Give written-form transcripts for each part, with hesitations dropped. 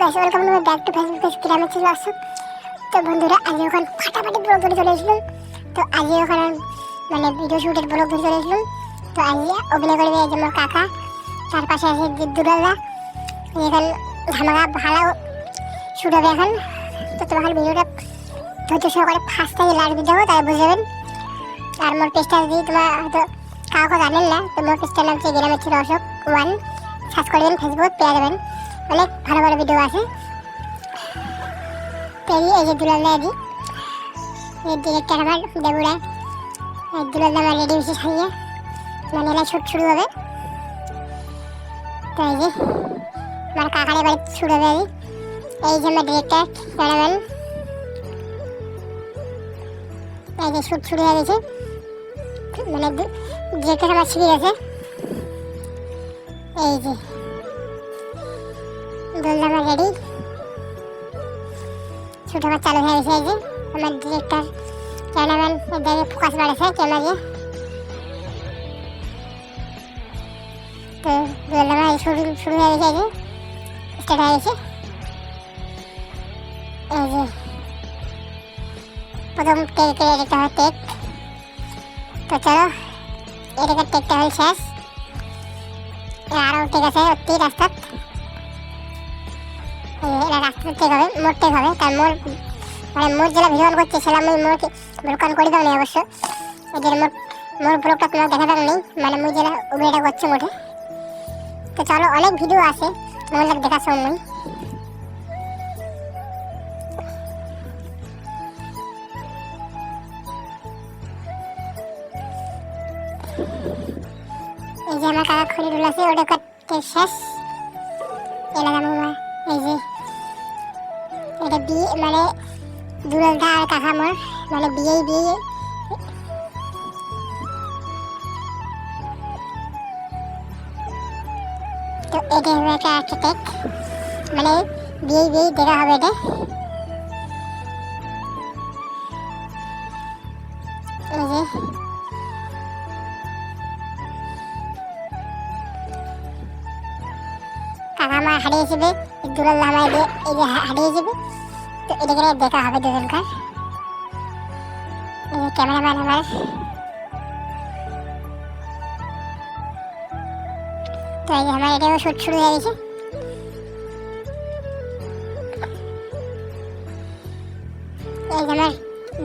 Guys, welcome to my back to Facebook page গ্রামে ছিল আসুক। তো বন্ধুরা, আজ ওখানে ফাটাফাটি ব্লগ ধরে চলে এসেছিলাম। তো আজ ওখানে মানে ভিডিও শুটের ব্লগ ধরে চলে এসেছিলাম। তো আজ অভিনয় করবে এই যে আমার কাকা, তার পাশে আছে দুলালদা। এখানে ধামাকা ভালো শুট হবে এখন। তো তোমার ভিডিওটা ধৈর্য সহকারে ফার্স্ট থেকে লাইক দিয়ে যাবো, তাই বুঝে যাবেন। আর মোর পেজটা যদি তোমার হয়তো কাউকে জানেন না, তো মোর পেজটার নাম হচ্ছে গ্রামে ছিল অশোক 1, সার্চ করে দেবেন, ফেসবুক পেয়ে যাবেন। অনেক ভালো ভালো ভিডিও আছে। এই যে দুলালদা দি এই ডিরেক্টর আমার দেবুরা, দুলালদা আমার রেডি হয়েছে সারিয়ে, মানে এলাই শুট শুরু হবে। তো এই যে আমার কাকারে বাড়ি শুরু হবে। এই যে আমার ডিরেক্টর ক্যামেরাম্যান, এই যে শুট শুরু হয়ে গেছে, মানে ডিরেক্টর আমার শিখে গেছে। এই যে দুলালদা আমার রেডি, শুট আমার চালু হয়ে গেছে। এই যে আমার ডিরেক্টর ক্যামেরাম্যান এদিকে ফোকাস বাড়াছে ক্যামেরা দিয়ে। তো দুলালদা আমার শুটিং শুরু হয়ে গেছে, এই যে স্টার্ট হয়ে গেছে। এই যে প্রথম টেক এটা হয় টেক। তো চলো এটাকে টেকটা হল শেষ, আরও টেক আছে অতি রাস্তা। এটা রাস্তা টেক হবে, মোট টেক হবে। তার মোট মানে মোট যেটা ভিজুয়াল করছে সেটা আমি মোট ব্লকান করে দাও নি অবশ্য। এদের মোট ব্লকটা তোমার দেখা যাবে নেই, মানে মুই যেটা অভিনয়টা করছে মোটে। তো চলো অনেক ভিডিও আছে, মনে লাগ দেখা শোন নেই। এই যে আমার কাকা খড়ি ডুল আছে, ওটা করতে শেষ এলাকা মামা। এই যে এটা বিয়ে, মানে দুলালদা আর কাকা মোর মানে বিয়ে। তো এটা হবে একটা টেক, মানে বিয়ে দেখা হবে এটা। এই যে কাকা আমার হারিয়ে যাবে, দুলালদা আমার এই যে হারিয়ে যাবে। তো এটাকে দেখা হবে দুজনকার। এই যে ক্যামেরাম্যান আমার, তো এই যে আমার এটাও শুট শুরু হয়ে গেছে। এই যে আমার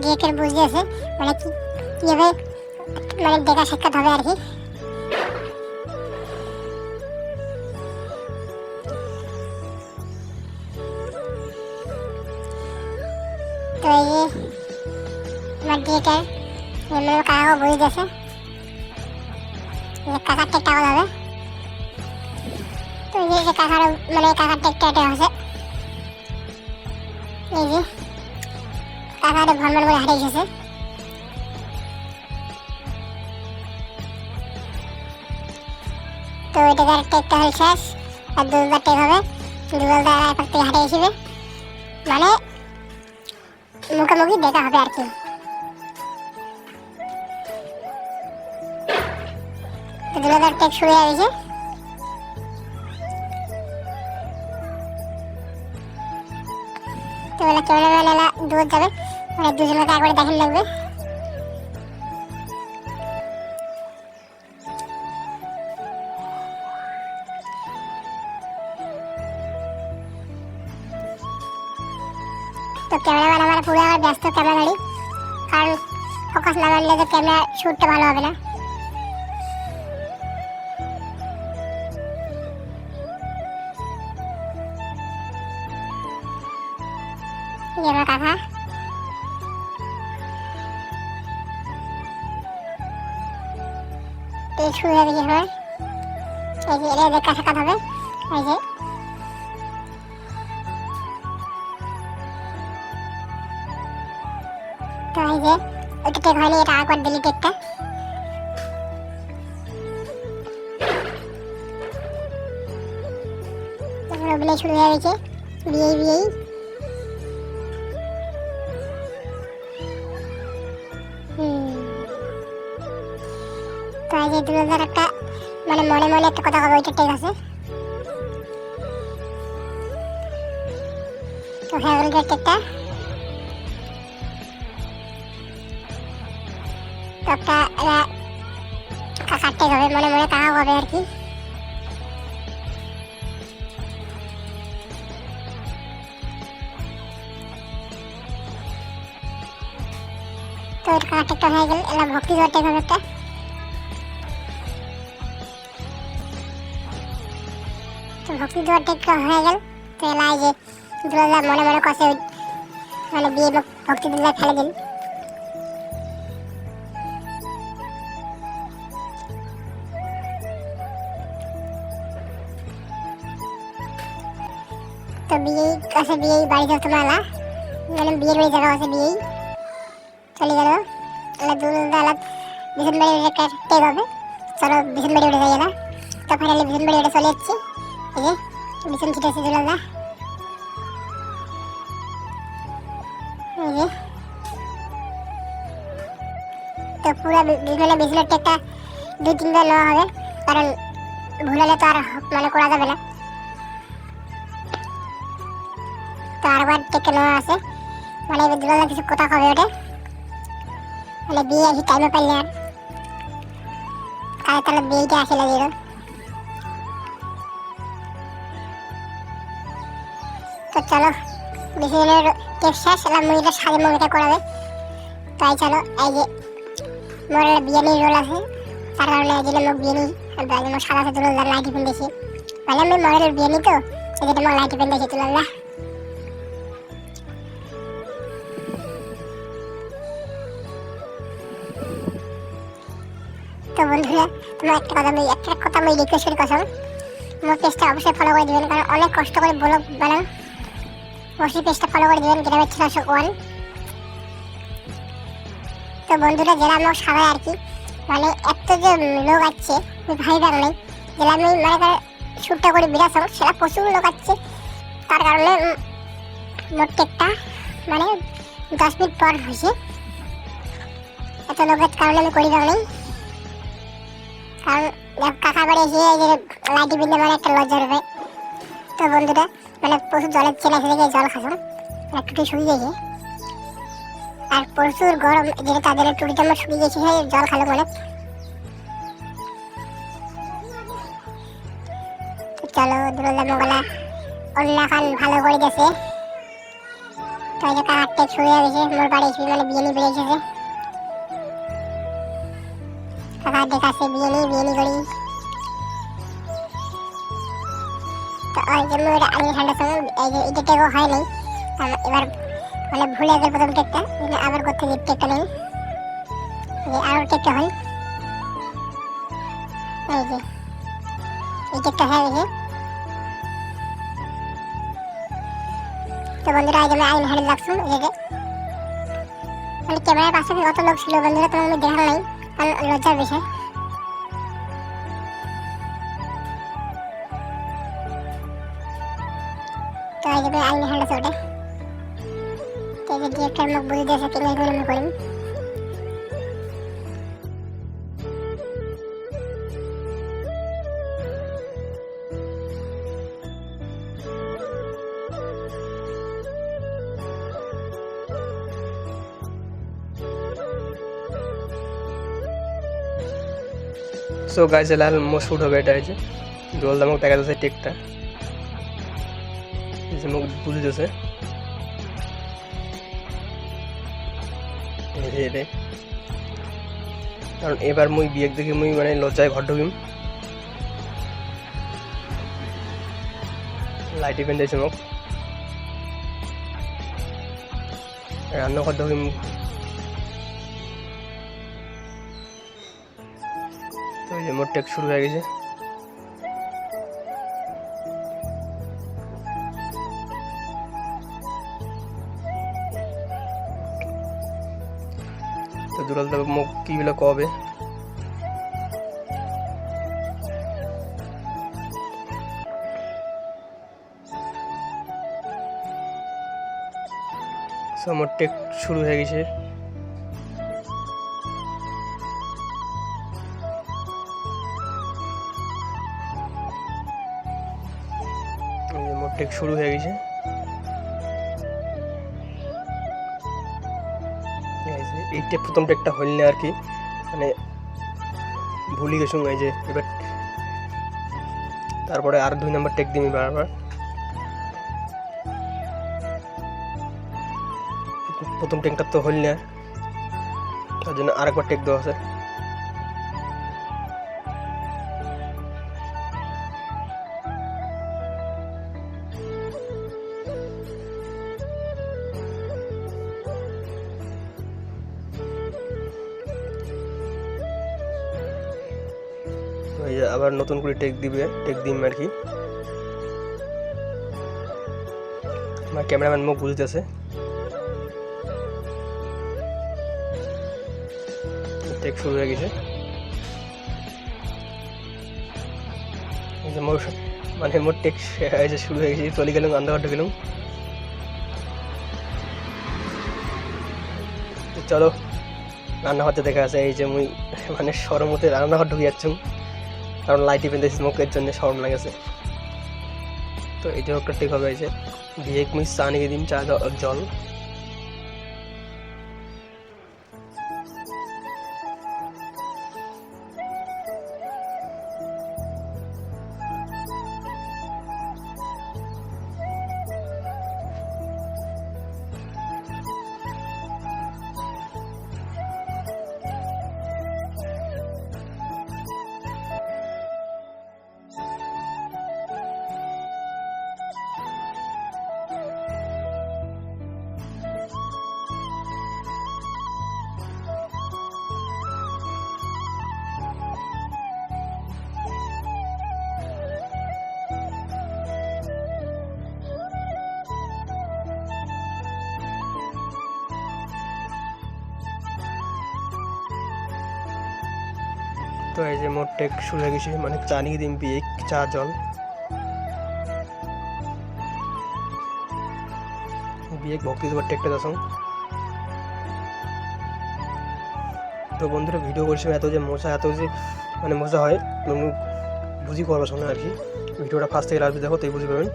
ডিরেক্টর বুঝতে আছে মানে কীভাবে মানে দেখা সাক্ষাৎ হবে আর কি। তো এই যে আমার ডিরেক্টর কাকাও বুঝতে আছে, কাকার টেকটা হবে। তো এই যে কাকার মানে কাকার টেকটা এটা হচ্ছে, এই যে কাকার ভ্রমণ করে হারিয়ে গেছে। তো এটাকার টেকটা হল শেষ, আর দুবার টেক হবে। দুলালদা এপার থেকে হারিয়ে আসবে, মানে মুখোমুখি দেখা হবে আর কি। তো দুলালদার টেক শুরু হয়ে গেছে। তো এলা ক্যামেরাম্যান এলা দূর যাবে, মানে দুজনকে একবারে দেখেন লাগবে। তো ক্যামেরাম্যান আমার পুরো আমার ব্যস্ত ক্যামেরা ধরি, কারণ ফোকাস না মারলে তো ক্যামেরা শ্যুটটা ভালো হবে না। এই আমার কাকা, এই শুরু হয়ে গেছে আমার। এই যে এটা দেখা সাক্ষাৎ হবে। এই যে তো এই যে ওটা টেক হয়নি, এটা একবার দিলি টেকটা। তারপর অভিনয় শুরু হয়ে গেছে, বিয়ে। তো এই যে দুলালদার একটা মানে মনে একটা কথা হবে, ওইটা টেক আছে। তো হয়ে গেল টেকটা। তো একটা কাকার টেক হবে, মনে মনে কাকা হবে আর কি। তো কাকার টেকটা হয়ে গেল, এলা ভক্তি দেওয়ার টেক হবে একটা। তো ভক্তি দেওয়ার টেকটা হয়ে গেল। তো এলা এই যে দুলাল মনে মনে কষে মানে বিয়ে ভক্তি দুলাল ফেলে দিন। তো বিয়েই কাছে বিয়েই বাড়ি যাও তোমার এলা, মানে বিয়ের বাড়ি জায়গা আছে বিয়েই চলে গেল। এলা দুলাল এলা বিছন বাড়ি একটা টেক হবে। চলো বিছন বাড়ি উঠে যাই এলা। তো ফাইনালি বিছন বাড়ি উঠে চলে যাচ্ছি। এই যে বিছন ছিটেছে দুলাল। এই যে তো পুরো বিছনের টেকটা 2-3 বার নেওয়া হবে, কারণ ভুলালে তো আর মানে করা যাবে না। তো আরেকবার টেকে নেওয়া আছে, মানে এবার দুলাল কিছু কথা হবে ওটা, মানে বিয়ে আসি টাইমে পাইলে আর কালে তাহলে বিয়েটা আসে লাগিয়ে। তো চলো বিছনের টেক শেষ, এলা মুড়িটা সাজে মুড়িটা করাবে। তাই চলো এই যে মোর বিরিয়ানি রোল আছে, তার কারণে এই জন্য মুখ বিরিয়ানি মোর সাদা আছে দুলাল লাইটি পেন দেখি, মানে আমি মরের বিরিয়ানি তো এই যে তোমার লাইটি পেন দেখি দুলাল। তো বন্ধুরা তোমার একটা কথা আমি রিকোয়েস্ট করি, কসম আমার পেজটা অবশ্যই ফলো করে দেবেন, কারণ অনেক কষ্ট করে ব্লগ বানান। অবশ্যই পেজটা ফলো করে দেবেন, গ্রামের ছিল অশোক ওয়ান। তো বন্ধুরা যারা আমার সবাই আর কি মানে এত যে লোক আছে ভাই ভাগ নেই, যেটা আমি মানে শ্যুটটা করে বিরাসম সেটা প্রচুর লোক আছে, তার কারণে মোট টেকটা মানে 10 মিনিট পর হয়েছে। এত লোকের কারণে আমি করি ভাগ নেই, কারণ কাকা বাড়ি এসে এই যে লাইটি বিন্দে মানে একটা লজ্জা হবে। তো বন্ধুরা মানে প্রচুর জলের চেনা এসে দেখে জল খাসম, টুটি শুকিয়ে গেছে আর প্রচুর গরম, যেটা তাদের টুটিটা আমার শুকিয়ে গেছে, জল খালো অনেক। চলো দুলাল মোগলা অন্য খান ভালো করে গেছে। তো এই যে কাকার টেক শুরু হয়ে গেছে, মোর বাড়ি এসে মানে বিরিয়ানি বেড়ে গেছে। কাকা দেখাচ্ছে বিরিয়ানি করি। তো ওই যে মোর আগে ঠান্ডার সময় এই যে এটা টেকও হয় নাই, এবার মানে ভুলে গেল প্রথম টেকটা, আবার করতে গিয়ে টেকটা নেই, আরও টেকটা হয়। এই যে এই টেকটা হয়ে গেছে। তো বন্ধুরা আজ আমি আইন হ্যান্ডেল রাখছি, মানে ক্যামেরার পাশে কত লোক ছিল বন্ধুরা তোমার আমি দেখা নাই, কারণ লজ্জার বিষয়। তো এই যে আইন হ্যান্ডেল ওটা, তো এই যে ডিরেক্টর মুখ বুঝে দিয়েছে কিনে আমি করি। সো গাইস এলা মো শুট হবে, এটা হয়েছে দুলাল মুখ দেখা যাচ্ছে টেকটা এই যে মুখ বুঝে যাচ্ছে রে, কারণ এবার মুই বিয়েক দেখে মুই মানে লজ্জায় ঘর ঢুকিম। লাইট ইভেন্ট দিয়েছে মুখ রান্না ঘর ঢুকিম। তো এই যে মোট টেক শুরু হয়ে গেছে। তো দুলাল তো মুখ কি বলে কবে আমার টেক শুরু হয়ে গেছে। মোট টেক শুরু হয়ে গেছে। এইটা প্রথম টেকটা হইল না আর কি, মানে ভুলি গেছুম। এই যে এবার তারপরে আর 2 নম্বর টেক দিমি বারবার। প্রথম টেকটা তো হইল না, তার জন্য আরেকবার টেক দেওয়া আছে। তো এই যে আবার নতুন করে টেক দিম আর কি। আমার ক্যামেরাম্যান মুখ বুঝতেছে। টেক শুরু হয়ে গেছে। এই যে মোর টেক এই যে শুরু হয়ে গেছে, চলে গেলাম আন্দাঘর ঢুকলাম। চলো রান্নাঘরটা দেখা আছে। এই যে মুই মানে সরমতে রান্নাঘর ঢুকে যাচ্ছি, কারণ লাইট ইভেন্ট স্মোকের জন্য শরম লাগেছে। তো এটাও একটা টেক হবে। এই যে দিয়ে মুই চা নিয়ে দিম, চা জল। তো এই যে মোর টেক শুরু হয়ে গেছে, মানে চা নিয়ে দিম, বিয়ে চা জল। বিয়ে ভক্তি দেবার টেকটা দাসং। তো বন্ধুরা ভিডিও করছিলাম এত যে মানে মজা হয় বুঝি করবো শোনা আর কি। ভিডিওটা ফার্স্ট থেকে লাস্ট দেখো, তাই বুঝতে পারবেন।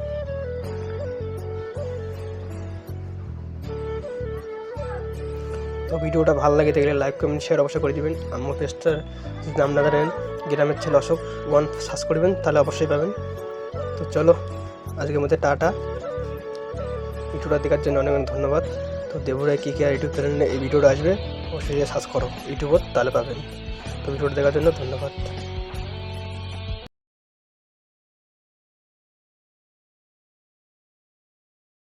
তো ভিডিওটা ভালো লাগে থাকলে লাইক কমেন্ট শেয়ার অবশ্যই করে দিবেন। আমার পেজটার নাম না জানেন, গ্রামের ছেলে অশোক 1 সার্চ করবেন, তাহলে অবশ্যই পাবেন। তো চলো আজকের মধ্যে টাটা। ভিডিওটা দেখার জন্য অনেক অনেক ধন্যবাদ। তো দেবুরাই কি আর ইউটিউব চ্যানেলে এই ভিডিওটা আসবে, অবশ্যই সার্চ করো ইউটিউবত, তাহলে পাবেন। তো ভিডিওটা দেখার জন্য ধন্যবাদ।